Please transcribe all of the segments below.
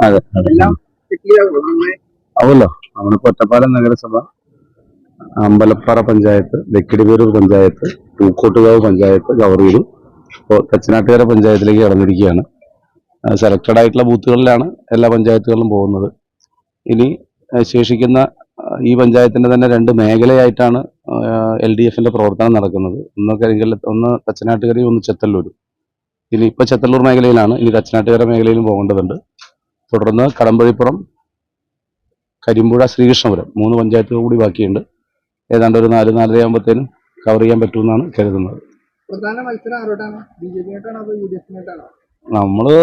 അതെ ആവുമല്ലോ. നമ്മളിപ്പോ ഒറ്റപ്പാലം നഗരസഭ, അമ്പലപ്പാറ പഞ്ചായത്ത്, വെക്കിടിപേരൂർ പഞ്ചായത്ത്, പൂക്കോട്ടുകാവ് പഞ്ചായത്ത് കവർ ചെയ്തു. ഇപ്പോൾ തച്ചനാട്ടുകര പഞ്ചായത്തിലേക്ക് കടന്നിരിക്കുകയാണ്. സെലക്ടഡ് ആയിട്ടുള്ള ബൂത്തുകളിലാണ് എല്ലാ പഞ്ചായത്തുകളിലും പോകുന്നത്. ഇനി ശേഷിക്കുന്ന ഈ പഞ്ചായത്തിന്റെ തന്നെ 2 മേഖലയായിട്ടാണ് LDFന്റെ പ്രവർത്തനം നടക്കുന്നത്. ഒന്ന് തച്ചനാട്ടുകരയും ഒന്ന് ചെത്തല്ലൂരും. ഇനി ഇപ്പൊ ചെത്തല്ലൂർ മേഖലയിലാണ്, ഇനി തച്ചനാട്ടുകര മേഖലയിലും പോകേണ്ടതുണ്ട്. തുടർന്ന് കടമ്പഴിപ്പുറം, കരിമ്പുഴ, ശ്രീകൃഷ്ണപുരം 3 പഞ്ചായത്തുകൾ കൂടി ബാക്കിയുണ്ട്. ഏതാണ്ട് ഒരു 4-4:30 ആകുമ്പോഴത്തേനും കവർ ചെയ്യാൻ പറ്റുമെന്നാണ് കരുതുന്നത്. പ്രധാന മത്സരം ആരോടാണ്? BJP-യോട്ടാണോ അതോ UDF-യോട്ടാണോ? നമ്മള്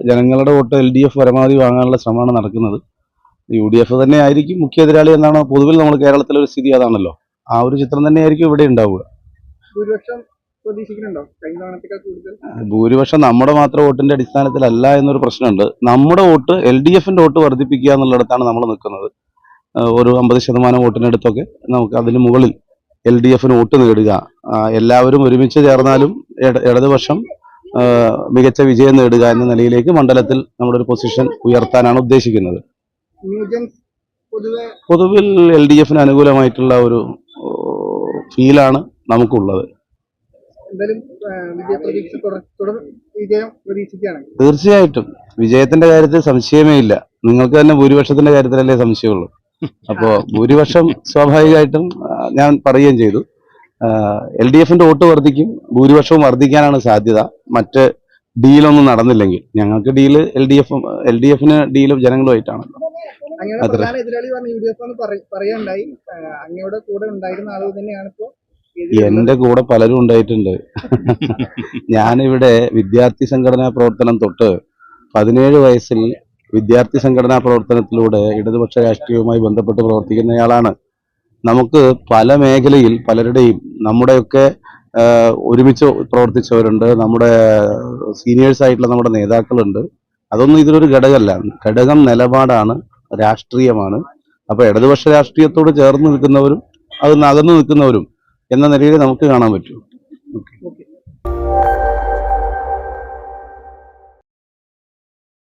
ജനങ്ങളുടെ വോട്ട് LDF പരമാവധി വാങ്ങാനുള്ള ശ്രമമാണ് നടക്കുന്നത്. UDF തന്നെ ആയിരിക്കും മുഖ്യ എതിരാളി എന്നാണ് പൊതുവിൽ നമ്മൾ കേരളത്തിലെ ഒരു സ്ഥിതി. അതാണല്ലോ, ആ ഒരു ചിത്രം തന്നെയായിരിക്കും ഇവിടെ ഉണ്ടാവുക. ഭൂരിപക്ഷം പ്രതീക്ഷിക്കുന്നുണ്ടോ? കഴിഞ്ഞ തവണത്തേക്കാൾ കൂടുതൽ ഭൂരിപക്ഷം നമ്മുടെ മാത്രം വോട്ടിന്റെ അടിസ്ഥാനത്തിലല്ല എന്നൊരു പ്രശ്നമുണ്ട്. നമ്മുടെ വോട്ട് LDFന്റെ വോട്ട് വർദ്ധിപ്പിക്കുക എന്നുള്ളിടത്താണ് നമ്മൾ നിൽക്കുന്നത്. ഒരു 50% വോട്ടിനടുത്തൊക്കെ നമുക്ക് അതിന് മുകളിൽ LDFന് വോട്ട് നേടുക. എല്ലാവരും ഒരുമിച്ച് ചേർന്നാലും ഇടതുപക്ഷം മികച്ച വിജയം നേടുക എന്ന നിലയിലേക്ക് മണ്ഡലത്തിൽ നമ്മുടെ ഒരു പൊസിഷൻ ഉയർത്താനാണ് ഉദ്ദേശിക്കുന്നത്. പൊതുവിൽ LDFന് അനുകൂലമായിട്ടുള്ള ഒരു ഫീലാണ് നമുക്കുള്ളത്. തീർച്ചയായിട്ടും വിജയത്തിന്റെ കാര്യത്തിൽ സംശയമേ ഇല്ല. നിങ്ങൾക്ക് തന്നെ ഭൂരിപക്ഷത്തിന്റെ കാര്യത്തിലല്ലേ സംശയമുള്ളൂ. അപ്പോ ഭൂരിപക്ഷം സ്വാഭാവികമായിട്ടും ഞാൻ പറയുകയും ചെയ്തു, LDFന്റെ വോട്ട് വർദ്ധിക്കും, ഭൂരിപക്ഷവും വർദ്ധിക്കാനാണ് സാധ്യത. മറ്റ് ഡീലൊന്നും നടന്നില്ലെങ്കിൽ ഞങ്ങൾക്ക് ഡീല് LDFന് ഡീല് ജനങ്ങളുമായിട്ടാണല്ലോ. എന്റെ കൂടെ പലരും ഉണ്ടായിട്ടുണ്ട്. ഞാനിവിടെ വിദ്യാർത്ഥി സംഘടനാ പ്രവർത്തനം തൊട്ട് 17 വയസ്സിൽ വിദ്യാർത്ഥി സംഘടനാ പ്രവർത്തനത്തിലൂടെ ഇടതുപക്ഷ രാഷ്ട്രീയവുമായി ബന്ധപ്പെട്ട് പ്രവർത്തിക്കുന്നയാളാണ്. നമുക്ക് പല മേഖലയിൽ പലരുടെയും നമ്മുടെയൊക്കെ ഒരുമിച്ച് പ്രവർത്തിച്ചവരുണ്ട്. നമ്മുടെ സീനിയേഴ്സ് ആയിട്ടുള്ള നമ്മുടെ നേതാക്കളുണ്ട്. അതൊന്നും ഇതിലൊരു ഘടകമല്ല. ഘടകം നിലപാടാണ്, രാഷ്ട്രീയമാണ്. അപ്പൊ ഇടതുപക്ഷ രാഷ്ട്രീയത്തോട് ചേർന്ന് നിൽക്കുന്നവരും അത് അകന്നു നിൽക്കുന്നവരും എന്ന നിലയിൽ നമുക്ക് കാണാൻ പറ്റും.